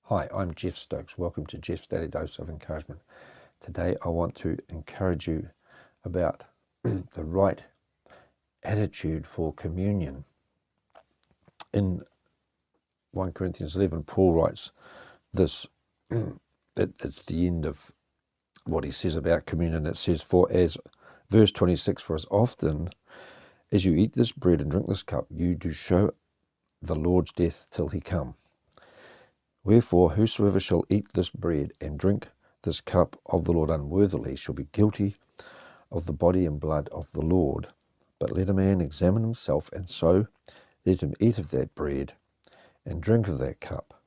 Hi, I'm Jeff Stokes. Welcome to Jeff's Daily Dose of Encouragement. Today I want to encourage you about the right attitude for communion. In 1 Corinthians 11, Paul writes this, it's the end of what he says about communion. It says, verse 26, for as often as you eat this bread and drink this cup, you do show the Lord's death till he come. Wherefore, whosoever shall eat this bread and drink this cup of the Lord unworthily shall be guilty of the body and blood of the Lord. But let a man examine himself, and so let him eat of that bread and drink of that cup.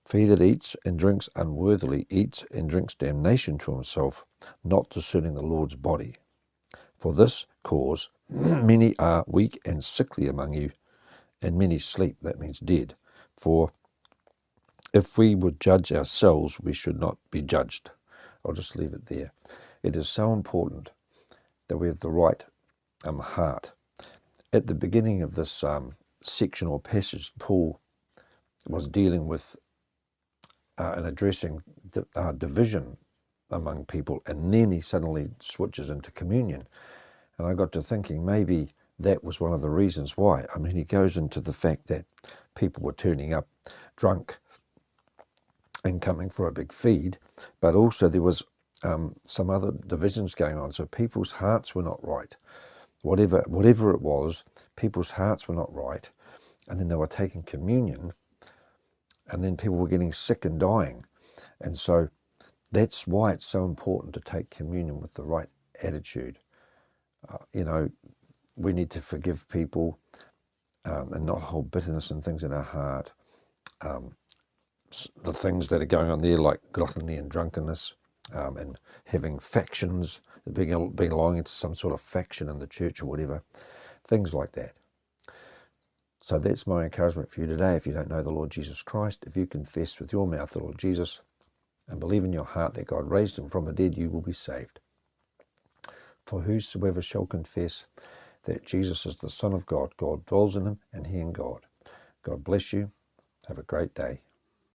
For he that eats and drinks unworthily eats and drinks damnation to himself, not discerning the Lord's body. For this cause many are weak and sickly among you, and many sleep, that means dead. For if we would judge ourselves, we should not be judged. I'll just leave it there. It is so important that we have the right heart. At the beginning of this section or passage, Paul was dealing with and addressing division among people, and then he suddenly switches into communion. And I got to thinking maybe that was one of the reasons why. I mean, he goes into the fact that people were turning up drunk and coming for a big feed, but also there was some other divisions going on. So people's hearts were not right. Whatever it was, people's hearts were not right. And then they were taking communion, and then people were getting sick and dying. And so that's why it's so important to take communion with the right attitude. We need to forgive people and not hold bitterness and things in our heart. The things that are going on there, like gluttony and drunkenness, and having factions, belonging to some sort of faction in the church or whatever, things like that. So that's my encouragement for you today. If you don't know the Lord Jesus Christ, if you confess with your mouth the Lord Jesus and believe in your heart that God raised him from the dead, you will be saved. For whosoever shall confess that Jesus is the Son of God, God dwells in him and he in God. God bless you. Have a great day.